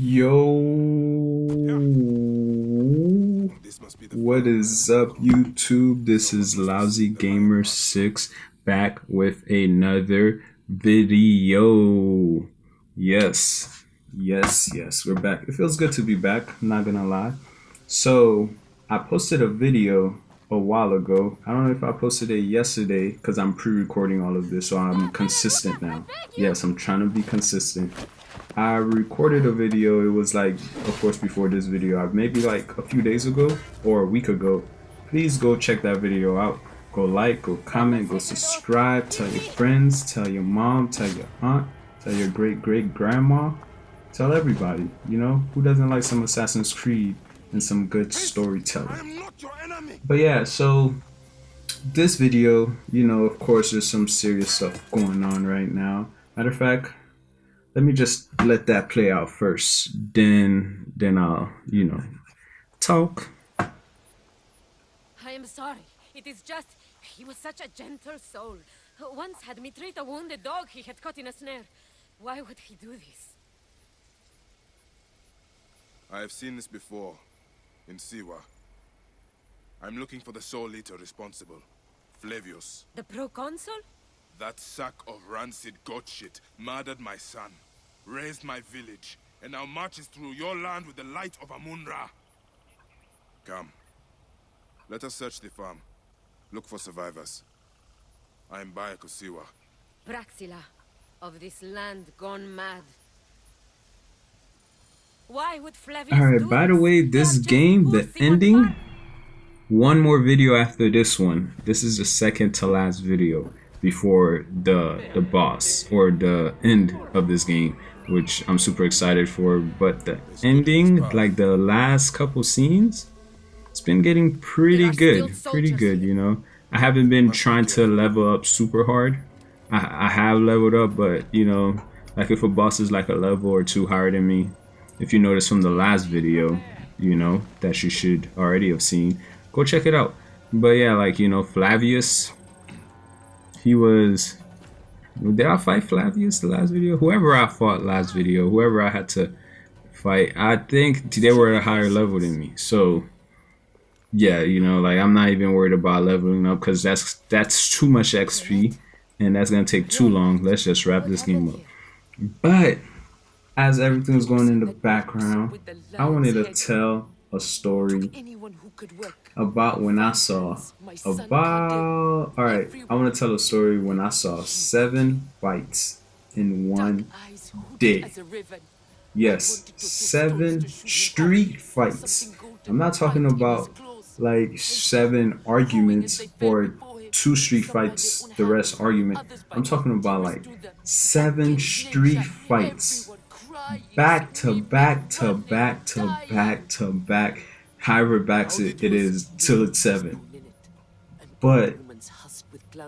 Yo, what is up, YouTube? This is Lousy Gamer6 back with another video. Yes, we're back. It feels good to be back, I'm not gonna lie. So, I posted a video a while ago. I don't know if I posted it yesterday because I'm pre-recording all of this, so I'm consistent now. Yes, I'm trying to be consistent. I recorded a video. It was like, of course, before this video, maybe like a few days ago or a week ago. Please go check that video out. Go like, go comment, go subscribe, tell your friends, tell your mom, tell your aunt, tell your great grandma, tell everybody. You know, who doesn't like some Assassin's Creed and some good storytelling? But yeah, so this video, you know, of course, there's some serious stuff going on right now. Matter of fact, let me just let that play out first, then I'll, you know, talk. I am sorry. It is just, he was such a gentle soul. Once had me treat a wounded dog he had caught in a snare. Why would he do this? I have seen this before, in Siwa. I'm looking for the soul eater responsible, Flavius. The proconsul? That sack of rancid goat shit murdered my son, raised my village, and now marches through your land with the light of Amun-Ra. Come. Let us search the farm. Look for survivors. I am Bayakosiwa. Praxila, of this land gone mad. Why would Flavius Alright, by the way, this game, the ending, one more video after this one. This is the second to last video before the boss or the end of this game, which I'm super excited for. But the ending, like the last couple scenes, it's been getting pretty good, you know. I haven't been trying to level up super hard. I have leveled up, but you know, like if a boss is like a level or two higher than me, if you notice from the last video, you know, that you should already have seen, go check it out. But yeah, like, you know, Flavius, he was, did I fight Flavius the last video? Whoever I fought last video, whoever I had to fight, I think they were at a higher level than me. So yeah, you know, like I'm not even worried about leveling up because that's too much XP and that's gonna take too long. Let's just wrap this game up. But as everything's going in the background, I wanted to tell a story about when I saw I want to tell a story when I saw 7 fights in one day. Yes, 7 street fights. I'm not talking about like 7 arguments or 2 street fights, the rest argument. I'm talking about like 7 street fights. Back to back to back to back to back, however backs it is till it's 7. But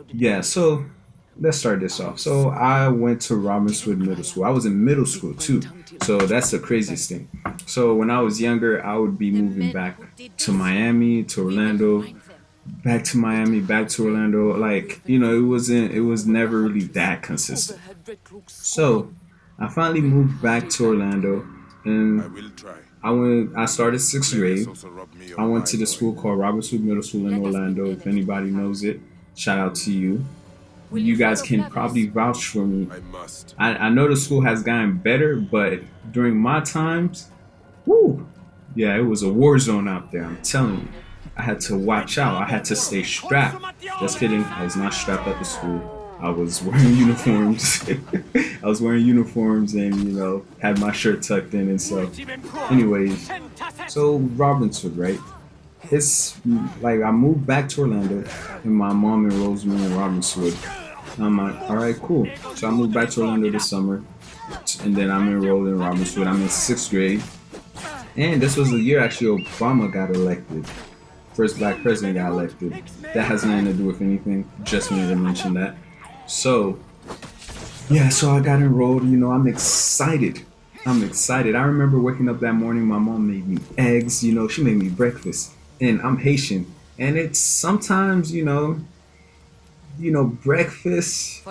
yeah, so let's start this off. So I went to Robbinswood Middle School. I was in middle school too, so that's the craziest thing. So when I was younger, I would be moving back to Miami, to Orlando, back to Miami, back to Orlando. Like, you know, it was never really that consistent. So I finally moved back to Orlando, and I started 6th grade. I went to the school called Robbinswood Middle School in Orlando. If anybody knows it, shout out to you. You guys can probably vouch for me. I know the school has gotten better, but during my times, whoo, yeah, it was a war zone out there, I'm telling you. I had to watch out. I had to stay strapped. Just kidding, I was not strapped at the school. I was wearing uniforms. I was wearing uniforms and, you know, had my shirt tucked in and stuff. Anyways, so Robbinswood, right? It's like I moved back to Orlando and my mom enrolls me in Robbinswood. I'm like, alright, cool. So I moved back to Orlando this summer and then I'm enrolled in Robbinswood. I'm in 6th grade. And this was the year actually Obama got elected. First black president got elected. That has nothing to do with anything. Just wanted to mention that. So, yeah, so I got enrolled, you know, I'm excited. I remember waking up that morning, my mom made me eggs, you know, she made me breakfast. And I'm Haitian. And it's sometimes, you know, breakfast,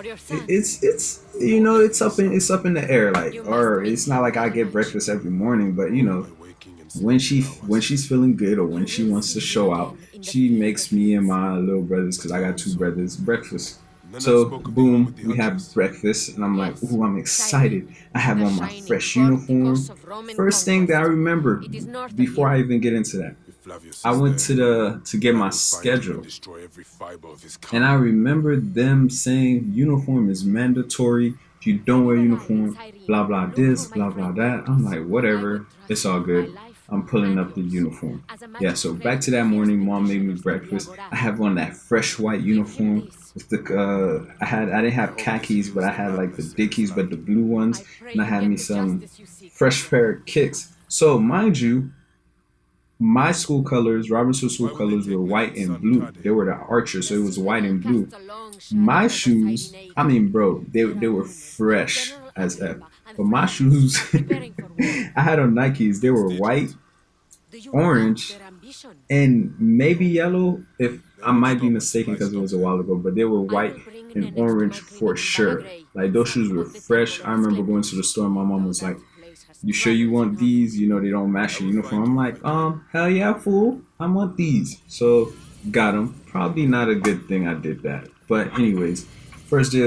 it's it's up in the air, like, You must or meet it's me not in like the I get village. breakfast every morning, but My waking and when sleeping hours. she's feeling good or when You she will wants to see me show out, again in the she silver makes me and hills. my little brothers, because I got two So, brothers, breakfast. and then I So spoke of the one with boom, the we have huntress. breakfast, and I'm like, Yes, ooh, I'm Cyrene, excited. I have the on my shining fresh porticos uniform. of Roman First thing that I conquest. remember It is north of before here. I even get into that, If Flavius I is went there, to the to get I my will find him and schedule. destroy every fiber of his And I kind. remember them saying uniform is mandatory. If you don't wear You arrive in uniform, Cyrene. blah blah Look for this, my blah blah friend that. I'm Marcus. like, I would whatever, it's trust all him with my good. life I'm pulling and up the yours. uniform. As a Yeah, magic so back friend, to he that heals morning, mom made me petitioners from the breakfast. Agora. I have on that fresh white Give him uniform this. with the I didn't I have hope this khakis, but heals I the had like the madness in this dickies, but land. the blue ones, I pray and I you had get me the some justice you seek. fresh pair of kicks. So mind you, my school colors, Robinson's school Why would they colors were take white Leonard's and son blue. Tade? They were the archers, The so it was white citadel and blue. casts a long shadow My over shoes, I Cyrenaica. mean, bro, There they are were rumors that fresh General as F. Agrippa and But my Flavius shoes, are preparing for war. I had on Nikes. They were Against white, Egypt? Do you doubt orange, their ambition? and maybe yellow. If They I won't might be stop until mistaken I because it stop was a them. while ago, but they were I white will bring and Nenek to orange my for clinic in sure. Balagrey Like those shoes were above the temple fresh. of I remember going to the Asclepius. store. And my mom Oh, was that like, place has "You sure you troubles want enough. these? You know they don't I match your will uniform." find I'm him if like, I can. hell yeah, fool! I want these. So got them. Probably not a good thing I did that, but anyways. First day,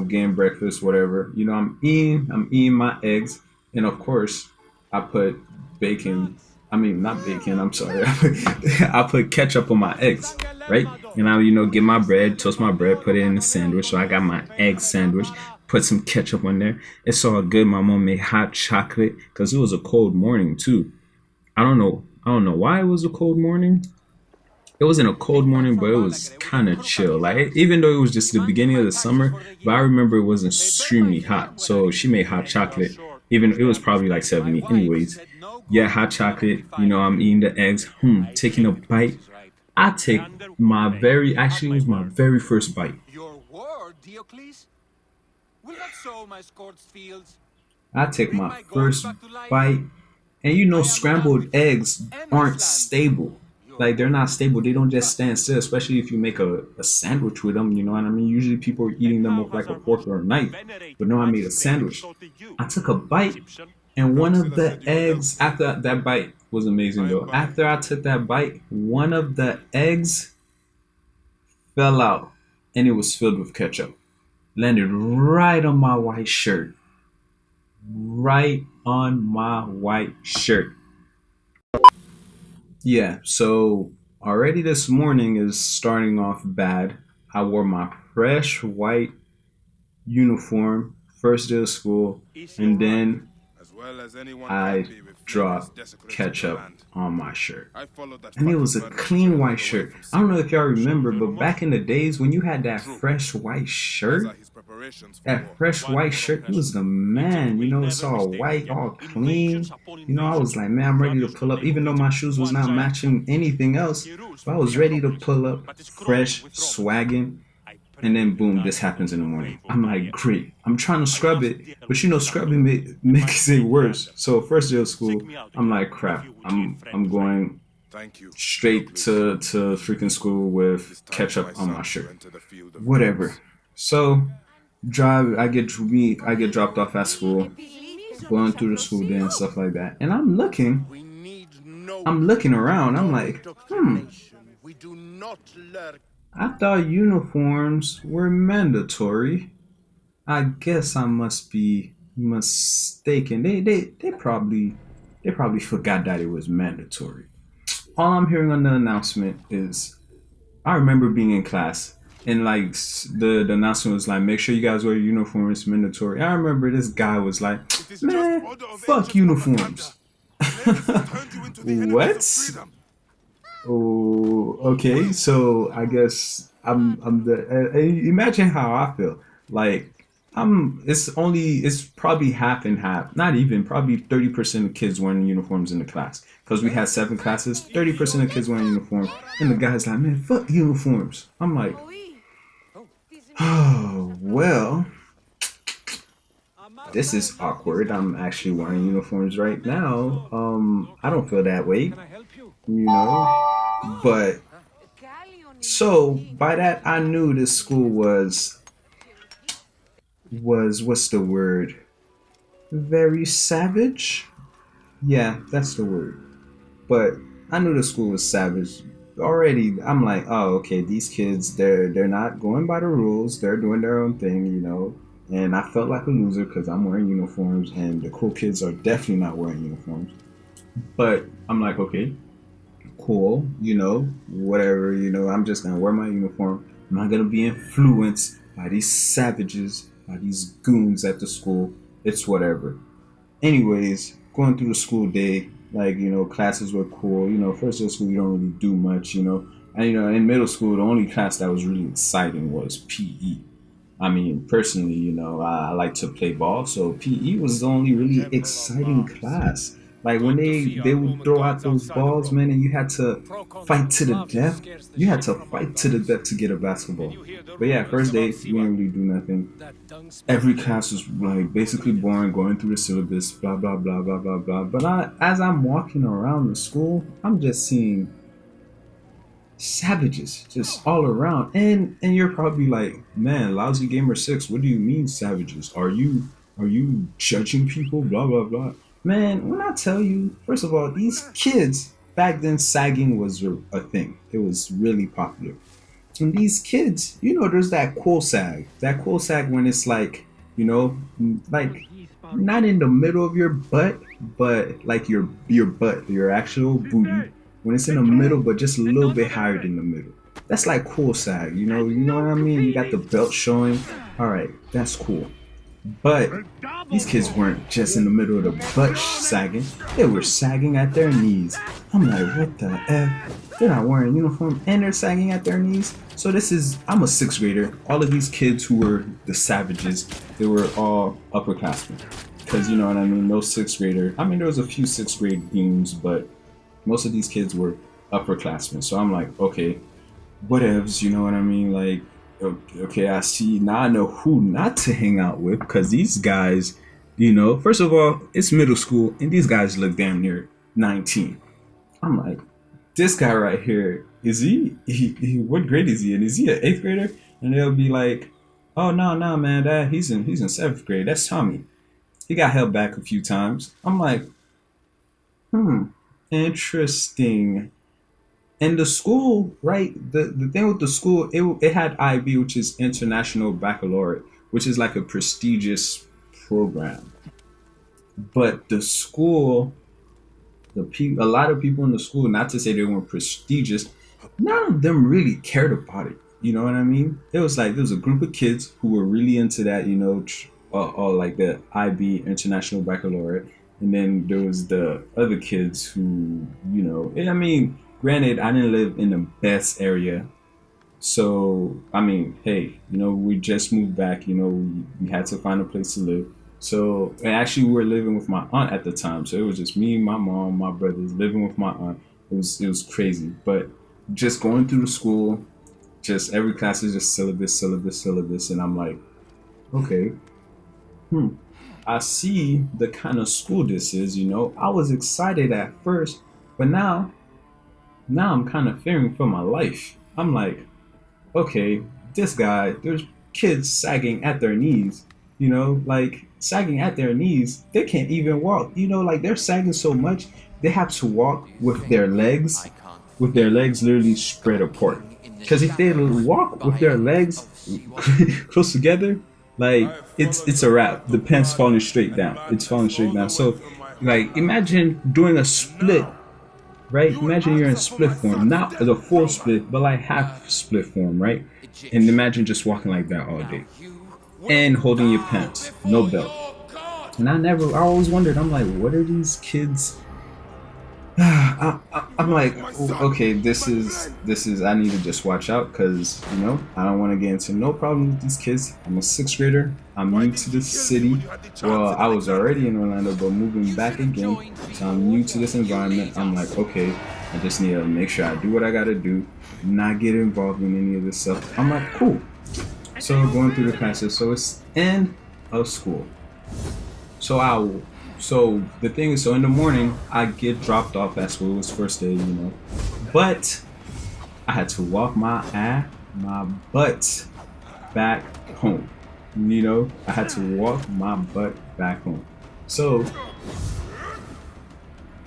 getting breakfast, whatever. I'm eating my eggs, and of course, I put bacon. I mean, not bacon. I'm sorry. I put ketchup on my eggs, right? And I, get my bread, toast my bread, put it in a sandwich. So I got my egg sandwich, put some ketchup on there. It's all good. My mom made hot chocolate because it was a cold morning too. I don't know. I don't know why it was a cold morning. It wasn't a cold morning, but it was kind of chill. Like even though it was just the beginning of the summer, but I remember it wasn't extremely hot. So she made hot chocolate. Even it was probably like 70. Anyways, yeah, hot chocolate. I'm eating the eggs. Taking a bite. I take my very actually it was my very first bite. Your word, Diocles? Will not sow my scorched fields. I take Bring my my gods first back to life. bite, and I am done scrambled with you. eggs aren't Endless land. stable. Your Like they're word. not stable. They don't just stand still, especially if you make a sandwich with them. You know what I mean? Usually people are eating them with like a fork or a knife, but no, I made a sandwich. I took a bite, and one of Consider the said you were eggs doubtful. after that bite was amazing I am though. buying. After I took that bite, one of the eggs fell out, and it was filled with ketchup. Landed right on my white shirt. Right on my white shirt. Yeah, so already this morning is starting off bad. I wore my fresh white uniform first day of school, and then As well as anyone can I be with Flavius dropped desecrating the ketchup land. on my shirt. I followed that And it fucking was a murderous clean trail all white the way shirt. from I don't know if Syria. y'all remember, but back in the days when you had that True. fresh white As are shirt, his preparations for that war. fresh white shirt, you was the man. It's all white, all clean. I was like, man, I'm ready to pull up. Even though my shoes was not matching anything else, but I was ready to pull up, fresh, swagging. And then boom, this happens in the morning. I'm like, great. I'm trying to scrub it, but scrubbing makes it worse. So first day of school, I'm like, crap. I'm going Thank you, straight Diocles. to freaking school It with is time for my ketchup on my son to shirt. enter the field of Whatever. dreams. So drive. I get dropped off at school, going through the school day and stuff like that. And We need no I'm looking around. I'm no like, indoctrination. We do not learn. I thought uniforms were mandatory. I guess I must be mistaken. They probably forgot that it was mandatory. All I'm hearing on the announcement is I remember being in class and like the announcement was like, make sure you guys wear your uniform. It's mandatory. I remember this guy was like, It is just man, order of fuck ancient propaganda. uniforms. Flavius has turned you into the enemies of What? freedom. Oh, okay. So I guess I'm the. Imagine how I feel. Like I'm. It's probably half and half. Not even. Probably 30% of kids wearing uniforms in the class because we had 7 classes. 30% of kids wearing uniform, and the guy's like, man, fuck uniforms. I'm like, oh well. This is awkward. I'm actually wearing uniforms right now. I don't feel that way, you know. But so by that, I knew this school was was, what's the word? Very savage? Yeah, that's the word. But I knew the school was savage already. I'm like, oh, okay, these kids, they're not going by the rules. They're doing their own thing, you know. And I felt like a loser because I'm wearing uniforms, and the cool kids are definitely not wearing uniforms. But I'm like, okay, cool, you know, whatever, you know. I'm just gonna wear my uniform. I'm not gonna be influenced by these savages, by these goons at the school. It's whatever. Anyways, going through the school day, like, you know, classes were cool. You know, first day of school, you don't really do much, you know. And, you know, in middle school, the only class that was really exciting was PE. I mean, personally, you know, I like to play ball, so PE was the only really Temple of exciting Mars. class. Like when Good to see they our would Roman throw out gods those outside the balls, Rome. man, and you had to The fight to proconsuls the love to death. scarce the You had shit to from our fight to the gods. death to get a Did basketball. you hear the But yeah, rumors first about day we Siwa? didn't really do nothing. That dung Every spectacle? class was like basically boring, going through the syllabus, blah blah blah blah blah blah. But as I'm walking around the school, I'm just seeing savages just all around, and you're probably like, man, Lousy Gamer 6, what do you mean savages? Are you judging people? Blah blah blah. Man, when I tell you, first of all, these kids back then, sagging was a thing. It was really popular. And these kids, you know, there's that cool sag. That cool sag when it's like, you know, like not in the middle of your butt, but like your butt, your actual booty. When it's in the middle, but just a little bit higher than the middle. That's like cool sag, you know what I mean? You got the belt showing. All right, that's cool. But these kids weren't just in the middle of the butt sagging, they were sagging at their knees. I'm like, what the F? They're not wearing uniform and they're sagging at their knees. So I'm a sixth grader. All of these kids who were the savages, they were all upperclassmen. Because you know what I mean? No sixth grader. I mean, there was a few sixth grade teams, but most of these kids were upperclassmen. So I'm like, okay, whatevs, you know what I mean? Like, okay, I see now. I know who not to hang out with because these guys, you know, first of all, it's middle school and these guys look damn near 19. I'm like, this guy right here, is what grade is he in? Is he an eighth grader? And they'll be like, oh no, man, he's in seventh grade. That's Tommy. He got held back a few times. I'm like, interesting. And the school, right? The thing with the school, it had IB, which is International Baccalaureate, which is like a prestigious program. But the school, a lot of people in the school, not to say they weren't prestigious, none of them really cared about it. You know what I mean? It was like there was a group of kids who were really into that, you know, like the IB International Baccalaureate, and then there was the other kids who, you know, I mean, granted, I didn't live in the best area, so I mean, hey, you know, we just moved back. You know, we had to find a place to live. So and actually, we were living with my aunt at the time. So it was just me, my mom, my brothers living with my aunt. It was crazy, but just going through the school, just every class is just syllabus, syllabus, syllabus, and I'm like, okay, I see the kind of school this is. You know, I was excited at first, but now I'm kind of fearing for my life. I'm like, okay, this guy, there's kids sagging at their knees, you know, like sagging at their knees. They can't even walk, you know, like they're sagging so much, they have to walk with their legs literally spread apart. Because if they walk with their legs close together, like it's a wrap. The pants falling straight down. It's falling straight down. So, like, imagine doing a split, right? Imagine you're in split form, not the full split, but like half split form, right? And imagine just walking like that all day and holding your pants, no belt. And I always wondered, I'm like, what are these kids? I'm like, okay, this is. I need to just watch out because you know I don't want to get into no problem with these kids. I'm a sixth grader. I'm new to this city. Well, I was already in Orlando, but moving back again, so I'm new to this environment. I'm like, okay, I just need to make sure I do what I gotta do, not get involved in any of this stuff. I'm like, cool. So going through the classes, so it's end of school. So so the thing is, so in the morning I get dropped off at school. It was first day, you know, but I had to walk my butt back home. You know, I had to walk my butt back home. So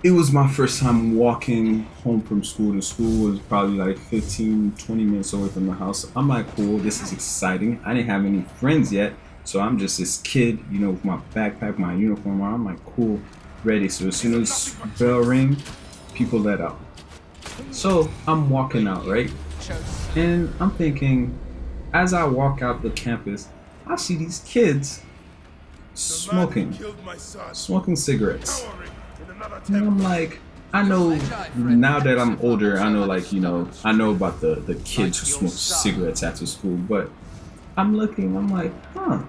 it was my first time walking home from school. The school was probably like 15, 20 minutes away from the house. I'm like, cool, this is exciting. I didn't have any friends yet. So I'm just this kid, you know, with my backpack, my uniform on. I'm like, cool, ready. So as soon as bell ring, people let out. So I'm walking out, right? And I'm thinking, as I walk out the campus, I see these kids The man who smoking, killed my son, smoking cigarettes. cowering in another And I'm temple. like, I know now that I'm older, I know like, you know, I know about the kids who smoke cigarettes after school, but I'm looking, I'm like, huh,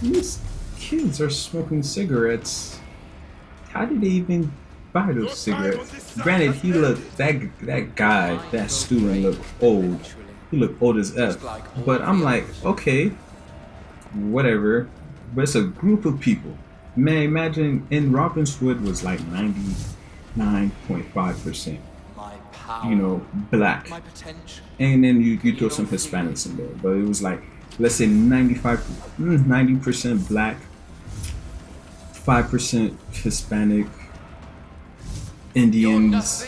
these kids are smoking cigarettes. How did they even buy those cigarettes? Granted, he looked that guy, that student looked old. He looked old as F. But I'm like, okay, whatever. But it's a group of people. Man, imagine in Robbinswood was like 99.5%, My power. you know, black. My potential. And then you throw some Hispanics in there. But it was like, let's say 90% black, 5% Hispanic, Indians,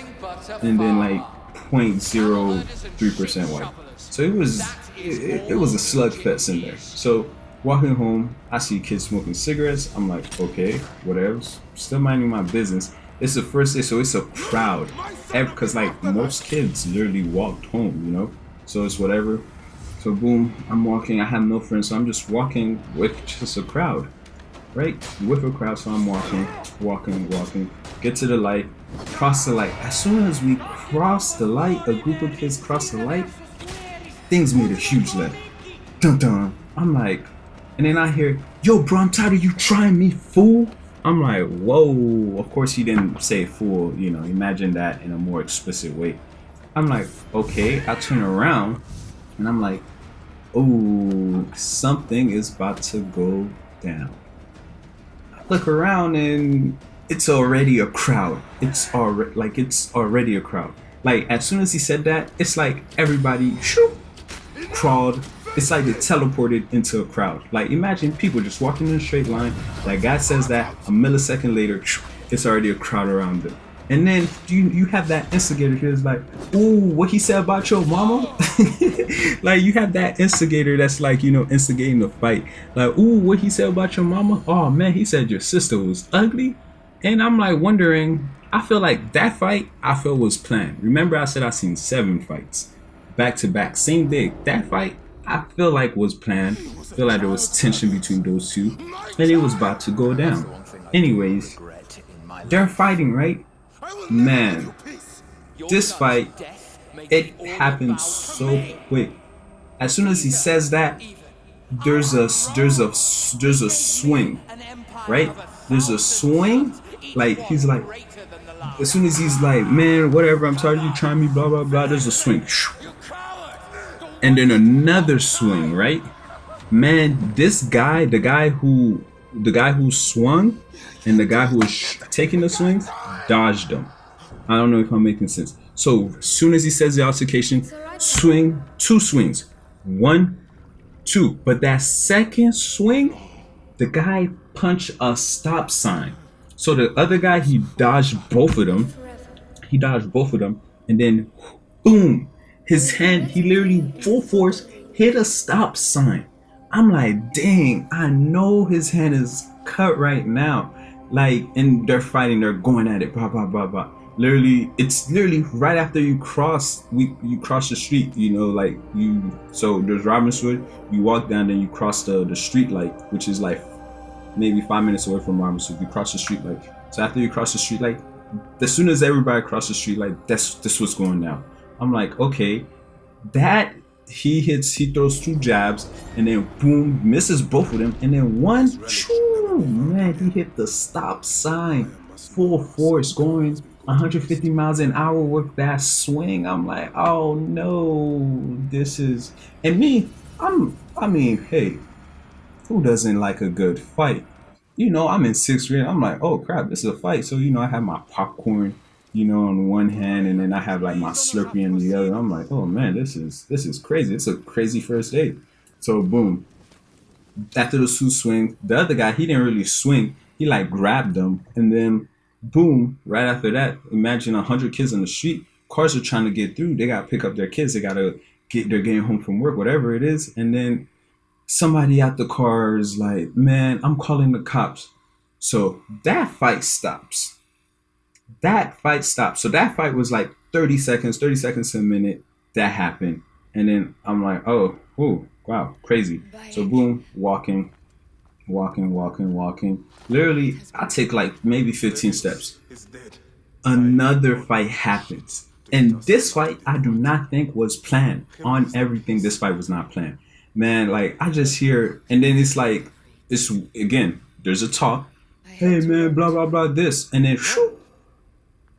and then like 0.03% white. So it was a slugfest in there. So walking home, I see kids smoking cigarettes. I'm like, okay, whatever. Still minding my business. It's the first day, so it's a crowd. Because like most kids literally walked home, you know. So it's whatever. So boom, I'm walking. I have no friends, so I'm just walking with just a crowd, right? With a crowd, so I'm walking. Get to the light, cross the light. As soon as we cross the light, a group of kids cross the light. Things made a huge left. Dun dun. I'm like, and then I hear, yo, bro, I'm tired of you trying me, fool. I'm like, whoa. Of course, he didn't say fool, you know, imagine that in a more explicit way. I'm like, okay. I turn around and I'm like, oh, something is about to go down. I look around and it's already a crowd. It's already a crowd. Like as soon as he said that, it's like everybody shoo, crawled. It's like they teleported into a crowd. Like imagine people just walking in a straight line. That guy says that a millisecond later, it's already a crowd around them. And then you have that instigator who's like, ooh, what he said about your mama? Like you have that instigator that's like, you know, instigating the fight. Like, ooh, what he said about your mama? Oh man, he said your sister was ugly. And I'm like wondering, I feel like that fight I feel was planned. Remember I said I seen 7 fights back to back, same day. That fight I feel like was planned. I feel like there was tension between those two, and it was about to go down. Anyways, they're fighting, right? Man, this fight, it happened so quick. As soon as he says that, there's a swing, right? There's a swing. Like he's like, as soon as he's like, man, whatever, I'm tired of you trying me, blah blah blah. There's a swing, and then another swing, right? Man, this guy, the guy who swung, and the guy who was taking the swings, dodged them. I don't know if I'm making sense. So as soon as he says the altercation, swing, 2 swings, 1, 2. But that second swing, the guy punched a stop sign. So the other guy, he dodged both of them. He dodged both of them, and then boom, his hand, he literally full force hit a stop sign. I'm like, dang, I know his hand is cut right now. Like, and they're fighting, they're going at it, blah blah blah blah. Literally, it's literally right after you cross the street, you know, like so there's Robbinswood, you walk down, then you cross the street light, which is like maybe 5 minutes away from Robbinswood. You cross the street light. So after you cross the street light, as soon as everybody crosses the street light, this what's going down. I'm like, okay, that he throws 2 jabs, and then boom, misses both of them, and then one, man, he hit the stop sign, full force, going 150 miles an hour with that swing. I'm like, oh no, this is, and me, I mean, hey, who doesn't like a good fight? You know, I'm in 6th grade. I'm like, oh crap, this is a fight. So, you know, I have my popcorn, you know, on one hand, and then I have like my Slurpee in the other. I'm like, oh man, this is crazy. It's a crazy first date. So boom. After those two swings, the other guy, he didn't really swing. He like grabbed them, and then boom, right after that, imagine 100 kids on the street. Cars are trying to get through. They gotta pick up their kids. They gotta they're getting home from work, whatever it is. And then somebody at the car is like, man, I'm calling the cops. So that fight stops. That fight stopped. So that fight was like 30 seconds to a minute. That happened. And then I'm like, oh, ooh, wow, crazy. So boom, walking. Literally, I take like maybe 15 steps. Another fight happens. And this fight, I do not think was planned. On everything, this fight was not planned. Man, like, I just hear, and then it's like, it's, again, there's a talk. Hey, man, blah, blah, blah, this. And then, shoo,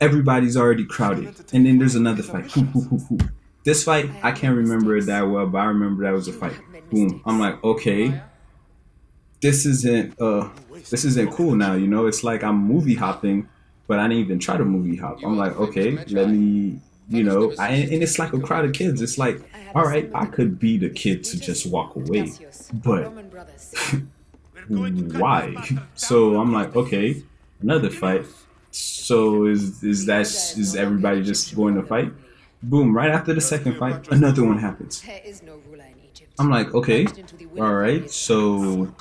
everybody's already crowded. And then there's another fight. This fight, I can't remember it that well, but I remember that was a fight. Boom. I'm like, okay, this isn't cool now, you know? It's like I'm movie hopping, but I didn't even try to movie hop. I'm like, okay, let me, and it's like a crowd of kids. It's like, all right, I could be the kid to just walk away, but why? So I'm like, okay, another fight. So is everybody just going to fight? Boom! Right after the second fight, another one happens. I'm like, okay, all right. So,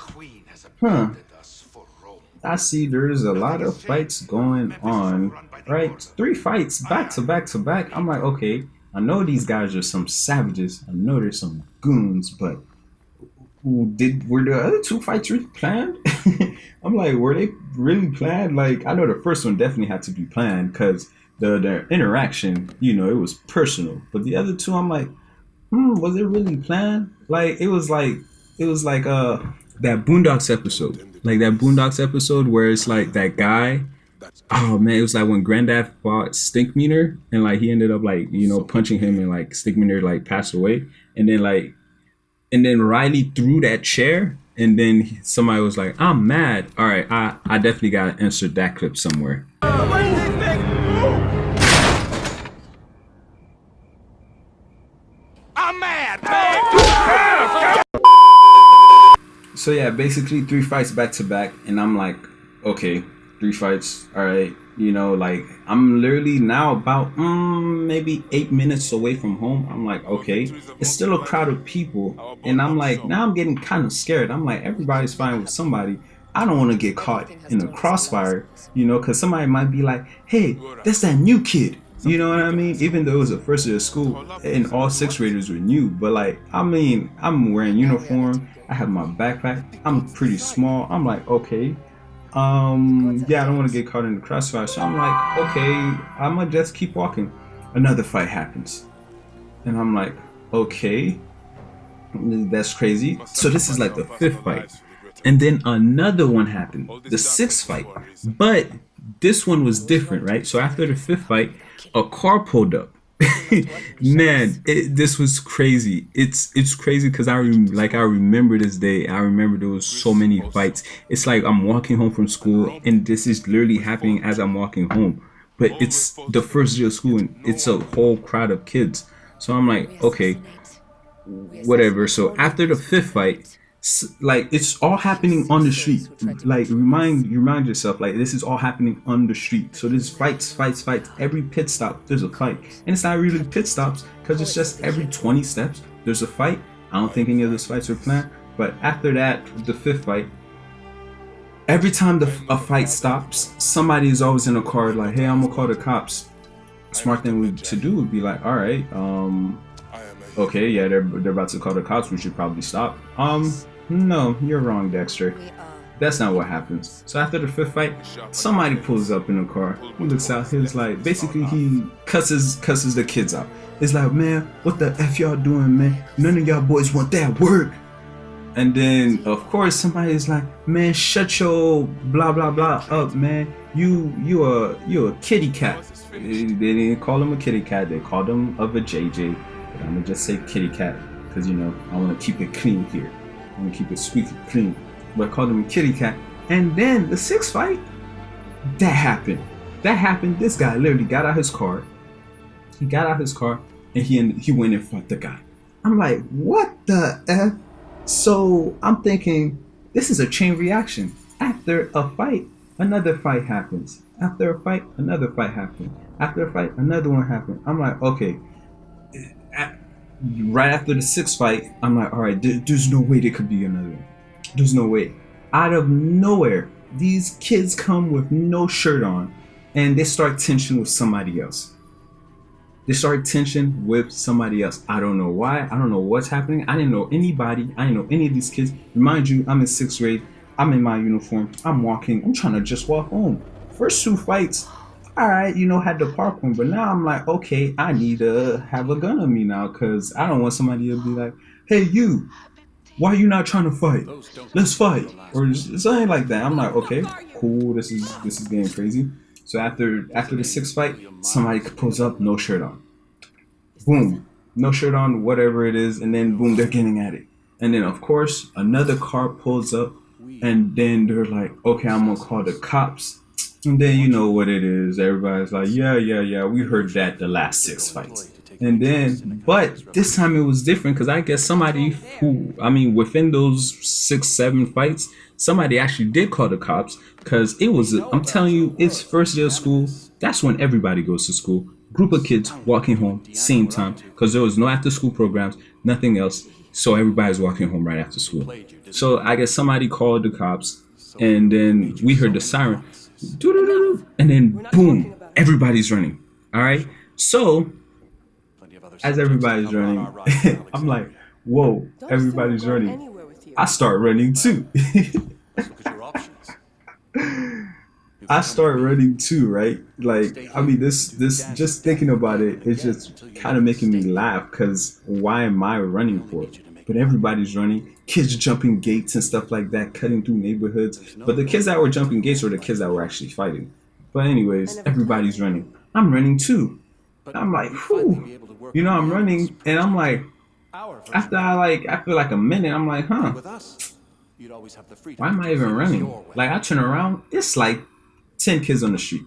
I see there's a lot of fights going on. Right, 3 fights back to back to back. I'm like, okay, I know these guys are some savages. I know there's some goons, but were the other 2 fights really planned? I'm like, were they really planned? Like, I know the first one definitely had to be planned because the interaction, it was personal. But the other 2, I'm like, was it really planned? Like, it was like that Boondocks episode. Like that Boondocks episode where it's like that guy. Oh man, it was like when Granddad fought Stinkmeaner and like he ended up like, punching him and like Stinkmeaner like passed away. And then Riley threw that chair and then somebody was like, I'm mad. All right, I definitely got to insert that clip somewhere. I'm mad. So yeah, basically 3 fights back to back, and I'm like, okay, 3 fights, all right. Like I'm literally now about maybe 8 minutes away from home. I'm like, okay, it's still a crowd of people, and I'm like, now I'm getting kind of scared. I'm like, everybody's fighting with somebody. I don't want to get caught in a crossfire, because somebody might be like, hey, that's that new kid. You know what I mean? Even though it was the first day of school and all 6th graders were new, but like, I mean, I'm wearing uniform. I have my backpack. I'm pretty small. I'm like, okay, yeah, I don't want to get caught in the crossfire. So I'm like, okay, I'm gonna just keep walking. Another fight happens, and I'm like, okay, that's crazy. So this is like the 5th fight, and then another one happened, the 6th fight, but this one was different, right? So after the 5th fight, a car pulled up. Man, this was crazy. It's crazy because I remember this day. I remember there was so many fights. It's like I'm walking home from school and this is literally happening as I'm walking home. But it's the first day of school and it's a whole crowd of kids. So I'm like, okay, whatever. So after the 5th fight, like it's all happening on the street. Like remind yourself, like this is all happening on the street. So there's fights. Every pit stop there's a fight, and it's not really pit stops because it's just every 20 steps there's a fight. I don't think any of those fights were planned. But after that, the 5th fight, every time a fight stops, somebody is always in a car like, hey, I'm gonna call the cops. Smart thing to do would be like, all right, okay, yeah, they're about to call the cops. We should probably stop. No, you're wrong, Dexter. That's not what happens. So after the 5th fight, somebody pulls up in the car. He looks out. He's like, basically, he cusses the kids out. It's like, man, what the F y'all doing, man? None of y'all boys want that work. And then, of course, somebody's like, man, shut your blah blah blah up, man. You a kitty cat. They didn't call him a kitty cat. They called him a JJ. But I'm gonna just say kitty cat because I want to keep it clean here. I'm gonna keep it squeaky clean. But I called him a kitty cat. And then the 6th fight, that happened. This guy literally got out his car. And he went and fought the guy. I'm like, what the F So I'm thinking this is a chain reaction. After a fight, another fight happens. After a fight, another fight happens. After a fight, another one happened. I'm like, okay. Right after the sixth fight, I'm like, all right, there's no way there could be another one. There's no way. Out of nowhere, these kids come with no shirt on, and they start tension with somebody else. They start tension with somebody else. I don't know why. I don't know what's happening. I didn't know anybody. I didn't know any of these kids. Remind you, I'm in sixth grade. I'm in my uniform. I'm walking. I'm trying to just walk home. First two fights, all right, had the park one. But now I'm like, okay, I need to have a gun on me now because I don't want somebody to be like, hey, you, why are you not trying to fight? Let's fight. Or something like that. I'm like, okay, cool. This is getting crazy. So after the sixth fight, somebody pulls up, no shirt on. Boom, no shirt on, whatever it is, and then boom, they're getting at it. And then of course another car pulls up, and then they're like, okay, I'm gonna call the cops. And then you know what it is. Everybody's like, yeah, we heard that the last six fights. And then, but this time it was different because I guess somebody who, I mean, within those 6, 7 fights, somebody actually did call the cops because it was, I'm telling you, it's first day of school. That's when everybody goes to school. Group of kids walking home, same time, because there was no after school programs, nothing else. So everybody's walking home right after school. So I guess somebody called the cops, and then we heard the siren. And then boom, everybody's running. All right. So as everybody's running, I'm like, whoa, everybody's running. I start running too. I start running too, right? Like, I mean, this just thinking about it, it's just kind of making me laugh because why am I running for it? But everybody's running, kids jumping gates and stuff like that, cutting through neighborhoods. But the kids that were jumping gates were the kids that were actually fighting. But anyways, everybody's running. I'm running too. I'm like, whew. I'm running, and I'm like, after a minute, I'm like, huh, why am I even running? Like, I turn around, it's like 10 kids on the street.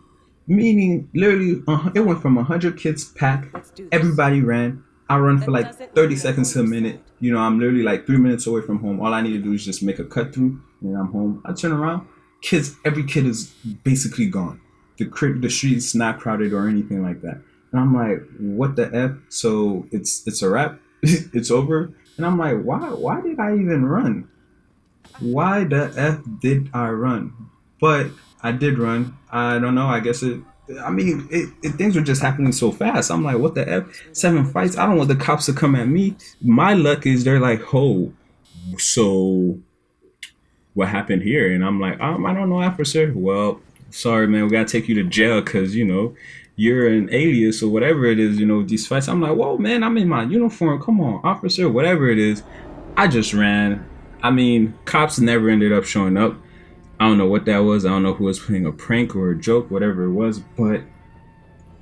Meaning, literally, it went from 100 kids packed, everybody ran. I run for like 30 seconds to a minute. I'm literally like 3 minutes away from home. All I need to do is just make a cut through, and I'm home. I turn around, every kid is basically gone. The street's not crowded or anything like that. And I'm like, what the F? So it's a wrap? It's over? And I'm like, why did I even run? Why the F did I run? But I did run. I don't know. I guess things were just happening so fast. I'm like, what the F? 7 fights? I don't want the cops to come at me. My luck is they're like, oh, so what happened here? And I'm like, I don't know, officer. Well, sorry, man. We got to take you to jail because, you're an alias or whatever it is, these fights. I'm like, whoa, man, I'm in my uniform. Come on, officer, whatever it is. I just ran. I mean, cops never ended up showing up. I don't know what that was. I don't know who was playing a prank or a joke, whatever it was. But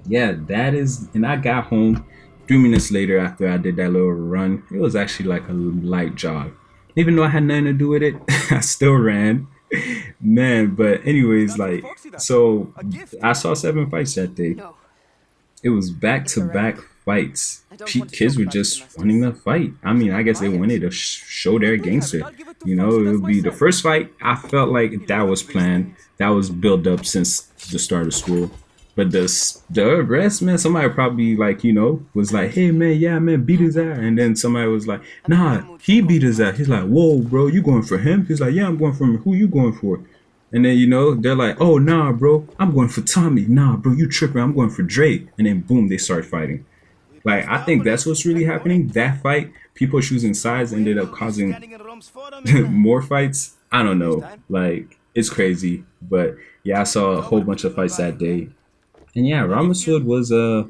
yeah, that is. And I got home 3 minutes later after I did that little run. It was actually like a light jog. Even though I had nothing to do with it, I still ran. Man, but anyways, like, so I saw 7 fights that day. It was back-to-back fights. Kids were just wanting to fight. I mean, I guess they wanted to show their gangster. It would be the first fight. I felt like that was planned. That was built up since the start of school. But the rest, man, somebody probably was like, hey man, yeah man, beat his ass. And then somebody was like, nah, he beat his ass. He's like, whoa, bro, you going for him? He's like, yeah, I'm going for him. Who you going for? And then they're like, oh nah, bro, I'm going for Tommy. Nah, bro, you tripping? I'm going for Dre. And then boom, they start fighting. Like, I think that's what's really happening. That fight, people choosing sides ended up causing more fights. I don't know. Like, it's crazy. But yeah, I saw a whole bunch of fights that day. And yeah, Ramasswood was a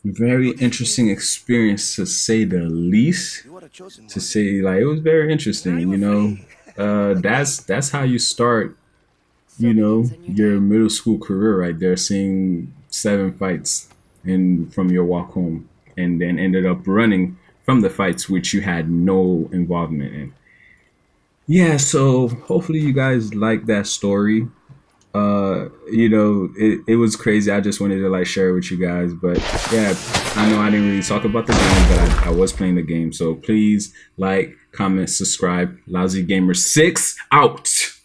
very interesting experience, to say the least. To say, like, it was very interesting. That's how you start, your middle school career right there, seeing 7 fights from your walk home, and then ended up running from the fights which you had no involvement in. Yeah, so hopefully you guys like that story. It was crazy. I just wanted to share it with you guys. But yeah, I know I didn't really talk about the game, but I was playing the game. So please comment, subscribe. Lousy Gamer 6 out.